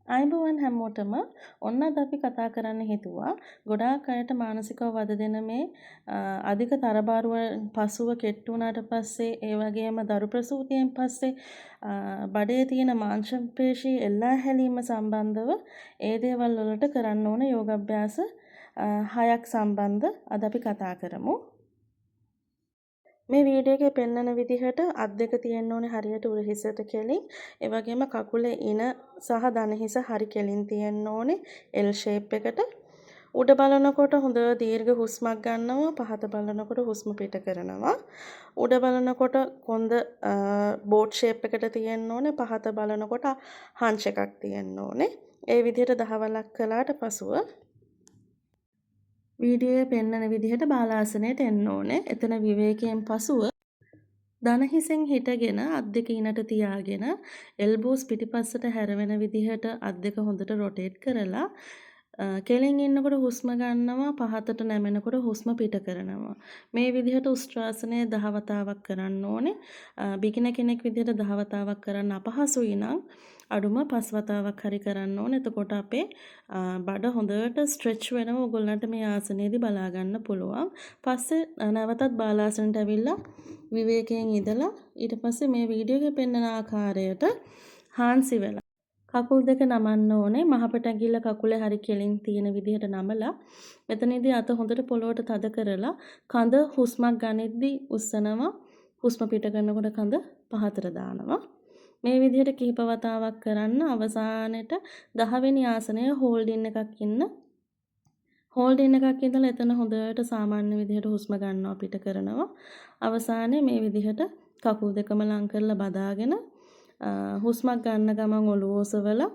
අයිබෝවන් හැමෝටම ඔන්න අද අපි කතා කරන්න හිතුවා ගොඩාක් අයට මානසිකව වද දෙන මේ අධික තරබාරුව පසුව කෙට්ටු වුණාට පස්සේ ඒ වගේම දරු ප්‍රසූතියෙන් පස්සේ බඩේ තියෙන මාංශ පේශී එල්ලා හැලීම සම්බන්ධව ඒ දේවල් වලට කරන්න ඕන යෝගාභ්‍යාස 6ක් සම්බන්ධ අද අපි කතා කරමු. මේ වීඩියෝ එකේ පෙන්වන විදිහට අත් දෙක තියෙන්න ඕනේ හරියට උරහිසට කෙලින්. ඒ වගේම කකුලේ ඉන සහ දන හිස හරි කෙලින් තියෙන්න ඕනේ L shape එකට. උඩ බලනකොට හොඳ දීර්ඝ හුස්මක් ගන්නවා, පහත බලනකොට හුස්ම පිට කරනවා. උඩ බලනකොට කොන්ද බෝට් shape එකට තියෙන්න ඕනේ, පහත බලනකොට හංච් එකක් තියෙන්න ඕනේ. ඒ විදිහට දහවලක් කළාට පසුව වීඩියෝයේ පෙන්වන විදිහට බාලාසනයට එන්න ඕනේ. එතන විවේකයෙන් පසුව දන හිසෙන් හිටගෙන අත් දෙක ඉනට තියාගෙන එල්බෝස් පිටිපස්සට හැරවෙන විදිහට අත් දෙක හොඳට රොටේට් කරලා කෙලින් ඉන්නකොට හුස්ම ගන්නවා, පහතට නැමෙනකොට හුස්ම පිට කරනවා. මේ විදිහට උස්ත්‍රාසනය 10 වතාවක් කරන්න ඕනේ. බිගින කෙනෙක් විදිහට 10 වතාවක් කරන්න අපහසුයි නම් අඩුම 5 වතාවක් හරි කරන්න ඕනේ. එතකොට අපේ බඩ හොඳට ස්ට්‍රෙච් වෙනවා. ඔයගොල්ලන්ට මේ ආසනයේදී බලා ගන්න පුළුවන්. පස්සේ නැවතත් බාලාසනට ඇවිල්ලා විවේකයෙන් ඉඳලා ඊට පස්සේ මේ වීඩියෝ එකේ පෙන්වන ආකාරයට හාන්සි වෙලා කකුල් දෙක නමන්න ඕනේ. මහපට ඇඟිල්ල කකුලේ හරි කෙලින් තියෙන විදිහට නමලා මෙතනදී අත හොඳට පොළොවට තද කරලා කඳ හුස්මක් ගනිද්දී උස්සනවා. හුස්ම පිට කරනකොට කඳ පහතට දානවා. මේ විදිහට කිහිප වතාවක් කරන්න. අවසානයේට 10 වෙනි ආසනය හෝල්ඩින් එකක් ඉන්න. හෝල්ඩින් එකක් ඉඳලා එතන හොඳට සාමාන්‍ය විදිහට හුස්ම ගන්නවා, පිට කරනවා. අවසානයේ මේ විදිහට කකුල් දෙකම ලං කරලා බදාගෙන හුස්මක් ගන්න ගමන් ඔළුව ඔසවලා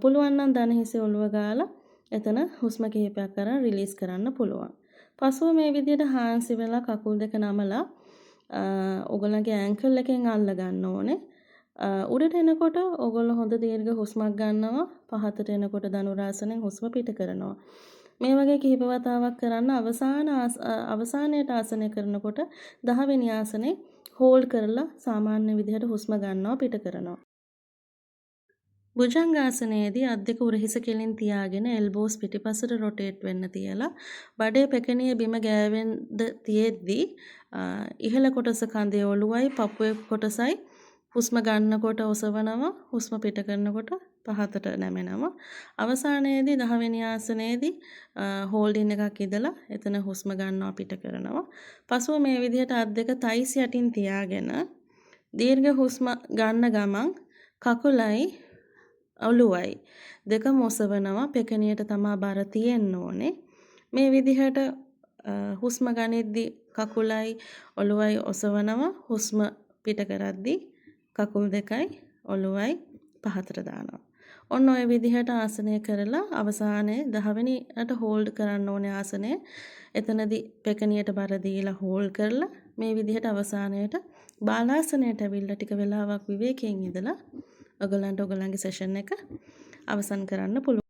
පුළුවන් නම් දන හිසේ ඔළුව ගාලා එතන හුස්ම කිහිපයක් කරන් රිලීස් කරන්න පුළුවන්. පසුව මේ විදිහට හාන්සි වෙලා කකුල් දෙක නමලා ඔයගොල්ලන්ගේ ඇන්කල් එකෙන් අල්ල ගන්න ඕනේ. උඩට එනකොට ඔයගොල්ලෝ හොඳ දීර්ඝ හුස්මක් ගන්නවා. පහතට එනකොට ධනුරාසනෙන් හුස්ම පිට කරනවා. මේ වගේ කිහිප වතාවක් කරන්න. අවසානයේට ආසනය කරනකොට 10 වෙනි ආසනේ හෝල්ඩ් කරලා සාමාන්‍ය විදිහට හුස්ම ගන්නවා, පිට කරනවා. භුජංගාසනයේදී අත් දෙක උරහිස කෙලින් තියාගෙන එල්බෝස් පිටිපස්සට රොටේට් වෙන්න තියලා බඩේ පෙකණිය බිම ගෑවෙන්න තියෙද්දී ඉහළ කොටස කඳේ ඔළුවයි පපුවේ කොටසයි හුස්ම ගන්නකොට ඔසවනවා, හුස්ම පිට කරනකොට පහතට නැමෙනවා. අවසානයේදී 10 වෙනි ආසනයේදී හෝල්ඩින් එකක් ඉදලා එතන හුස්ම ගන්නවා, පිට කරනවා. පසුව මේ විදිහට අත් දෙක තයිස් යටින් තියාගෙන දීර්ඝ හුස්ම ගන්න ගමන් කකුලයි ඔළුවයි දෙකම ඔසවනවා. පෙකණියට තමා බර තියෙන්න ඕනේ. මේ විදිහට හුස්ම ගනිද්දී කකුලයි ඔළුවයි ඔසවනවා. හුස්ම පිට කරද්දී කකුල් දෙකයි ඔළුවයි පහතට දානවා. ඔන්න ඔය විදිහට ආසනය කරලා අවසානයේ 10 වෙනිට හෝල්ඩ් කරන්න ඕනේ ආසනය. එතනදී පෙකණියට බර දීලා හෝල්ඩ් කරලා මේ විදිහට අවසානයේට බාලාසනයට ඇවිල්ලා ටික වෙලාවක් විවේකයෙන් ඉඳලා ඔයගලන්ට ඔයගලන්ගේ සෙෂන් එක අවසන් කරන්න පුළුවන්.